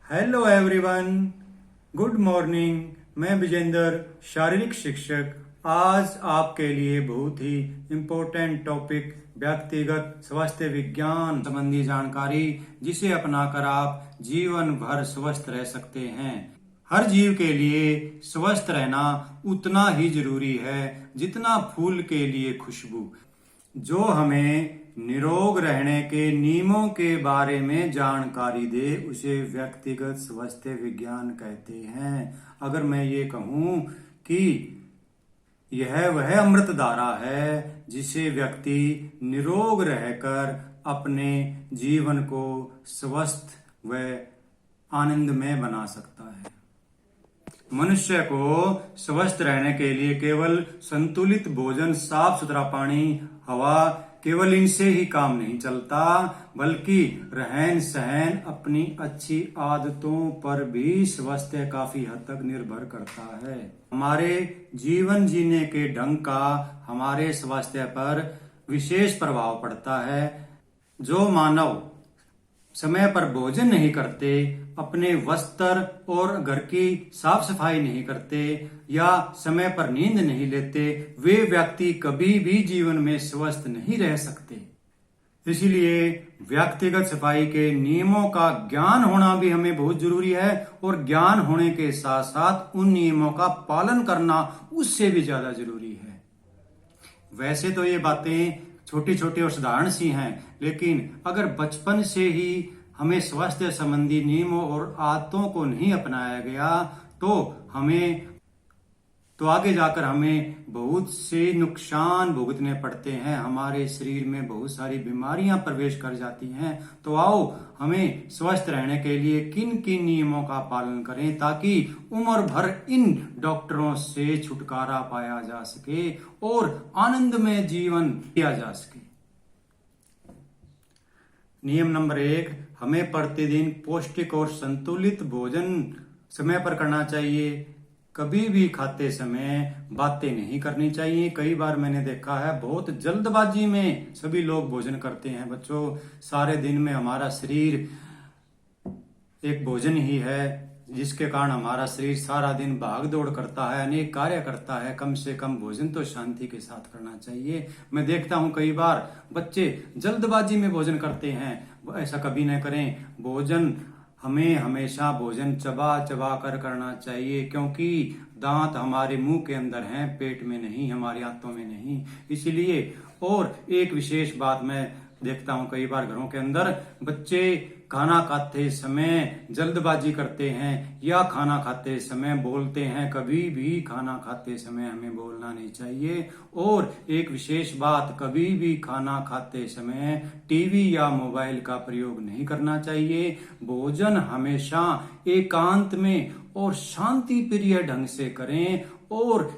Hello everyone, good morning. मैं विजेंद्र, शारीरिक शिक्षक। आज आपके लिए बहुत ही इम्पोर्टेंट टॉपिक व्यक्तिगत स्वास्थ्य विज्ञान संबंधी जानकारी, जिसे अपनाकर आप जीवन भर स्वस्थ रह सकते हैं। हर जीव के लिए स्वस्थ रहना उतना ही जरूरी है जितना फूल के लिए खुशबू। जो हमें निरोग रहने के नियमों के बारे में जानकारी दे उसे व्यक्तिगत स्वास्थ्य विज्ञान कहते हैं। अगर मैं ये कहूँ कि यह वह अमृत धारा है जिसे व्यक्ति निरोग रहकर अपने जीवन को स्वस्थ व आनंदमय बना सकता है। मनुष्य को स्वस्थ रहने के लिए केवल संतुलित भोजन, साफ सुथरा पानी, हवा, केवल इनसे ही काम नहीं चलता, बल्कि रहन सहन, अपनी अच्छी आदतों पर भी स्वास्थ्य काफी हद तक निर्भर करता है। हमारे जीवन जीने के ढंग का हमारे स्वास्थ्य पर विशेष प्रभाव पड़ता है। जो मानव समय पर भोजन नहीं करते, अपने वस्त्र और घर की साफ सफाई नहीं करते या समय पर नींद नहीं लेते, वे व्यक्ति कभी भी जीवन में स्वस्थ नहीं रह सकते। इसीलिए व्यक्तिगत सफाई के नियमों का ज्ञान होना भी हमें बहुत जरूरी है, और ज्ञान होने के साथ साथ उन नियमों का पालन करना उससे भी ज्यादा जरूरी है। वैसे तो ये बातें छोटी छोटी और साधारण सी हैं, लेकिन अगर बचपन से ही हमें स्वास्थ्य संबंधी नियमों और आदतों को नहीं अपनाया गया तो आगे जाकर हमें बहुत से नुकसान भुगतने पड़ते हैं। हमारे शरीर में बहुत सारी बीमारियां प्रवेश कर जाती हैं। तो आओ, हमें स्वस्थ रहने के लिए किन किन नियमों का पालन करें ताकि उम्र भर इन डॉक्टरों से छुटकारा पाया जा सके और आनंदमय जीवन जिया जा सके। नियम नंबर 1, हमें प्रतिदिन पौष्टिक और संतुलित भोजन समय पर करना चाहिए। कभी भी खाते समय बातें नहीं करनी चाहिए। कई बार मैंने देखा है बहुत जल्दबाजी में सभी लोग भोजन करते हैं। बच्चों, सारे दिन में हमारा शरीर एक भोजन ही है, जिसके कारण हमारा शरीर सारा दिन भाग दौड़ करता है, अनेक कार्य करता है। कम से कम भोजन तो शांति के साथ करना चाहिए। मैं देखता हूँ कई बार बच्चे जल्दबाजी में भोजन करते हैं। ऐसा कभी न करें। भोजन हमें हमेशा भोजन चबा चबा कर करना चाहिए, क्योंकि दांत हमारे मुंह के अंदर हैं, पेट में नहीं, हमारी आंतों में नहीं। इसलिए और एक विशेष बात मैं देखता हूँ, कई बार घरों के अंदर बच्चे खाना खाते समय जल्दबाजी करते हैं या खाना खाते समय बोलते हैं। कभी भी खाना खाते समय हमें बोलना नहीं चाहिए। और एक विशेष बात, कभी भी खाना खाते समय टीवी या मोबाइल का प्रयोग नहीं करना चाहिए। भोजन हमेशा एकांत में और शांति प्रिय ढंग से करें और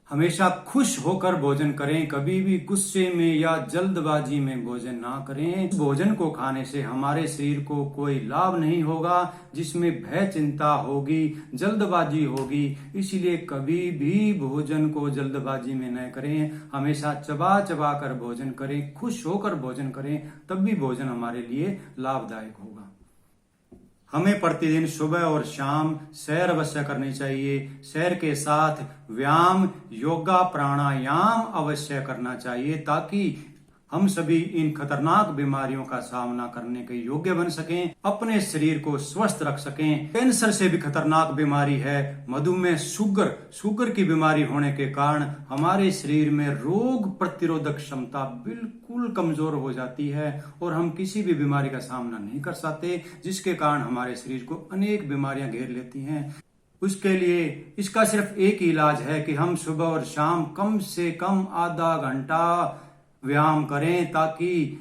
हमेशा खुश होकर भोजन करें। कभी भी गुस्से में या जल्दबाजी में भोजन ना करें। भोजन को खाने से हमारे शरीर को कोई लाभ नहीं होगा, जिसमें भय, चिंता होगी, जल्दबाजी होगी। इसलिए कभी भी भोजन को जल्दबाजी में न करें। हमेशा चबा चबा कर भोजन करें, खुश होकर भोजन करें, तब भी भोजन हमारे लिए लाभदायक होगा। हमें प्रतिदिन सुबह और शाम सैर अवश्य करनी चाहिए। सैर के साथ व्यायाम, योगा, प्राणायाम अवश्य करना चाहिए, ताकि हम सभी इन खतरनाक बीमारियों का सामना करने के योग्य बन सकें, अपने शरीर को स्वस्थ रख सकें। कैंसर से भी खतरनाक बीमारी है मधुमेह, शुगर की बीमारी होने के कारण हमारे शरीर में रोग प्रतिरोधक क्षमता बिल्कुल कमजोर हो जाती है और हम किसी भी बीमारी का सामना नहीं कर सकते, जिसके कारण हमारे शरीर को अनेक बीमारियां घेर लेती हैं। उसके लिए इसका सिर्फ एक ही इलाज है कि हम सुबह और शाम कम से कम आधा घंटा व्यायाम करें, ताकि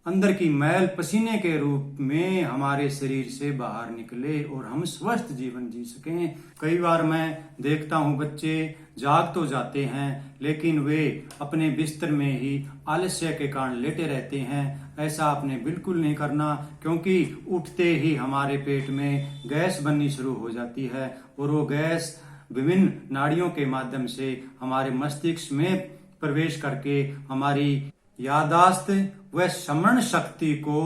अंदर की मैल पसीने के रूप में हमारे शरीर से बाहर निकले और हम स्वस्थ जीवन जी सकें। कई बार मैं देखता हूँ बच्चे जाग तो जाते हैं, लेकिन वे अपने बिस्तर में ही आलस्य के कारण लेटे रहते हैं। ऐसा आपने बिल्कुल नहीं करना, क्योंकि उठते ही हमारे पेट में गैस बननी शुरू हो जाती है और वो गैस विभिन्न नाड़ियों के माध्यम से हमारे मस्तिष्क में प्रवेश करके हमारी याददाश्त व स्मरण शक्ति को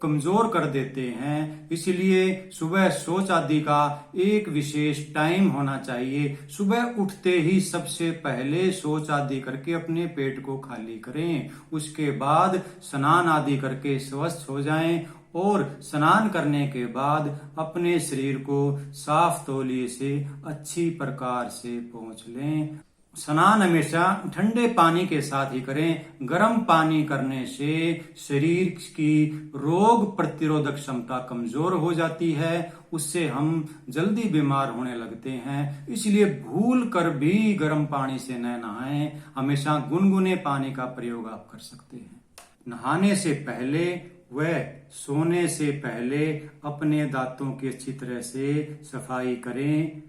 कमजोर कर देते हैं। इसलिए सुबह शौच आदि का एक विशेष टाइम होना चाहिए। सुबह उठते ही सबसे पहले शौच आदि करके अपने पेट को खाली करें, उसके बाद स्नान आदि करके स्वस्थ हो जाएं और स्नान करने के बाद अपने शरीर को साफ तौलिए से अच्छी प्रकार से पोंछ लें। स्नान हमेशा ठंडे पानी के साथ ही करें। गर्म पानी करने से शरीर की रोग प्रतिरोधक क्षमता कमजोर हो जाती है, उससे हम जल्दी बीमार होने लगते हैं। इसलिए भूल कर भी गर्म पानी से न नहाएं, हमेशा गुनगुने पानी का प्रयोग आप कर सकते हैं। नहाने से पहले व सोने से पहले अपने दांतों की अच्छी तरह से सफाई करें।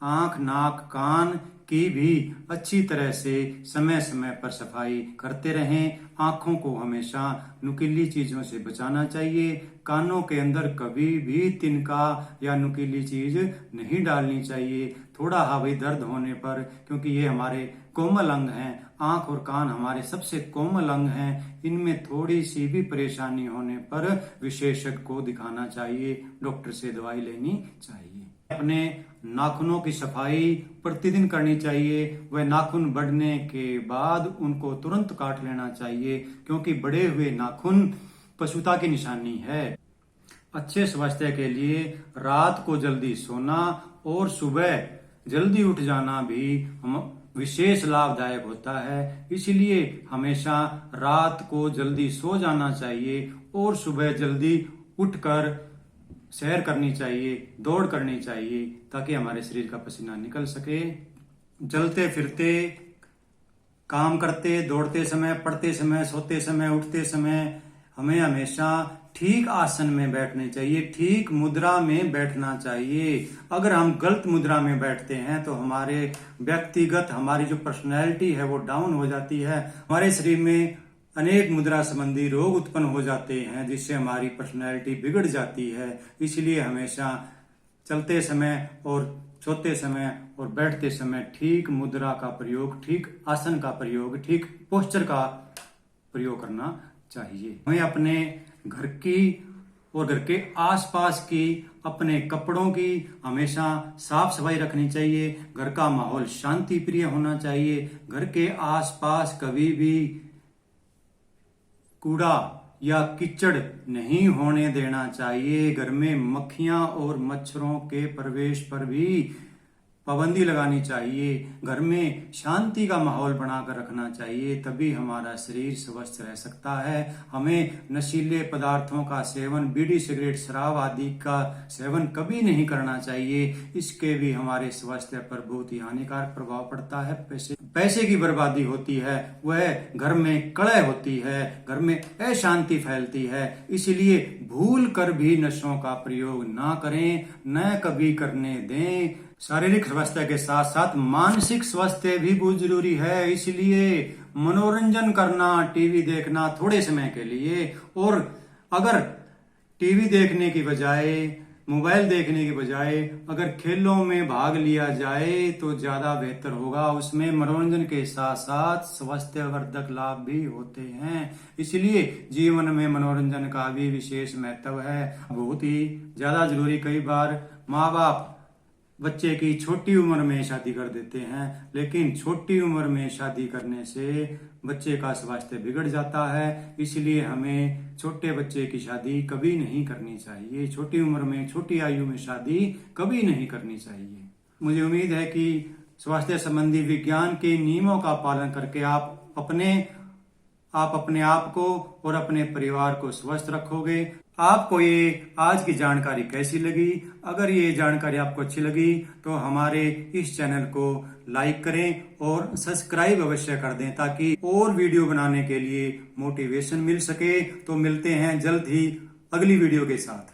आंख, नाक, कान की भी अच्छी तरह से समय समय पर सफाई करते रहें। आंखों को हमेशा नुकीली चीजों से बचाना चाहिए। कानों के अंदर कभी भी तिनका या नुकीली चीज नहीं डालनी चाहिए। थोड़ा हवाई दर्द होने पर, क्योंकि ये हमारे कोमल अंग हैं, आंख और कान हमारे सबसे कोमल अंग हैं, इनमें थोड़ी सी भी परेशानी होने पर विशेषज्ञ को दिखाना चाहिए, डॉक्टर से दवाई लेनी चाहिए। अपने नाखूनों की सफाई प्रतिदिन करनी चाहिए। वह नाखून बढ़ने के बाद उनको तुरंत काट लेना चाहिए, क्योंकि बड़े हुए नाखून पशुता की निशानी है। अच्छे स्वास्थ्य के लिए रात को जल्दी सोना और सुबह जल्दी उठ जाना भी विशेष लाभदायक होता है। इसलिए हमेशा रात को जल्दी सो जाना चाहिए और सुबह जल्दी उठकर सैर करनी चाहिए, दौड़ करनी चाहिए, ताकि हमारे शरीर का पसीना निकल सके। चलते फिरते, काम करते, दौड़ते समय, पढ़ते समय, सोते समय, उठते समय हमें हमेशा ठीक आसन में बैठने चाहिए, ठीक मुद्रा में बैठना चाहिए। अगर हम गलत मुद्रा में बैठते हैं तो हमारे व्यक्तिगत हमारी जो पर्सनैलिटी है वो डाउन हो जाती है। हमारे शरीर में अनेक मुद्रा संबंधी रोग उत्पन्न हो जाते हैं, जिससे हमारी पर्सनैलिटी बिगड़ जाती है। इसलिए हमेशा चलते समय और सोते समय और बैठते समय ठीक मुद्रा का प्रयोग, ठीक आसन का प्रयोग, ठीक पोस्चर का प्रयोग करना चाहिए। हमें अपने घर की और घर के आसपास की, अपने कपड़ों की हमेशा साफ सफाई रखनी चाहिए। घर का माहौल शांति प्रिय होना चाहिए। घर के आसपास कभी भी कूड़ा या कीचड़ नहीं होने देना चाहिए। घर में मक्खियां और मच्छरों के प्रवेश पर भी पाबंदी लगानी चाहिए। घर में शांति का माहौल बनाकर रखना चाहिए, तभी हमारा शरीर स्वस्थ रह सकता है। हमें नशीले पदार्थों का सेवन, बीड़ी, सिगरेट, शराब आदि का सेवन कभी नहीं करना चाहिए। इसके भी हमारे स्वास्थ्य पर बहुत ही हानिकारक प्रभाव पड़ता है। पैसे की बर्बादी होती है, वह घर में कलह होती है, घर में अशांति फैलती है। इसलिए भूल कर भी नशों का प्रयोग ना करें, न कभी करने दें। शारीरिक स्वास्थ्य के साथ साथ मानसिक स्वास्थ्य भी बहुत जरूरी है। इसलिए मनोरंजन करना, टीवी देखना थोड़े समय के लिए, और अगर टीवी देखने की बजाय, मोबाइल देखने की बजाय अगर खेलों में भाग लिया जाए तो ज्यादा बेहतर होगा। उसमें मनोरंजन के साथ साथ स्वास्थ्यवर्धक लाभ भी होते हैं। इसलिए जीवन में मनोरंजन का भी विशेष महत्व है, बहुत ही ज्यादा जरूरी। कई बार माँ बाप बच्चे की छोटी उम्र में शादी कर देते हैं, लेकिन छोटी उम्र में शादी करने से बच्चे का स्वास्थ्य बिगड़ जाता है। इसलिए हमें छोटे बच्चे की शादी कभी नहीं करनी चाहिए। छोटी उम्र में, छोटी आयु में शादी कभी नहीं करनी चाहिए। मुझे उम्मीद है कि स्वास्थ्य संबंधी विज्ञान के नियमों का पालन करके आप अपने आप को और अपने परिवार को स्वस्थ रखोगे। आपको ये आज की जानकारी कैसी लगी? अगर ये जानकारी आपको अच्छी लगी तो हमारे इस चैनल को लाइक करें और सब्सक्राइब अवश्य कर दें, ताकि और वीडियो बनाने के लिए मोटिवेशन मिल सके। तो मिलते हैं जल्द ही अगली वीडियो के साथ।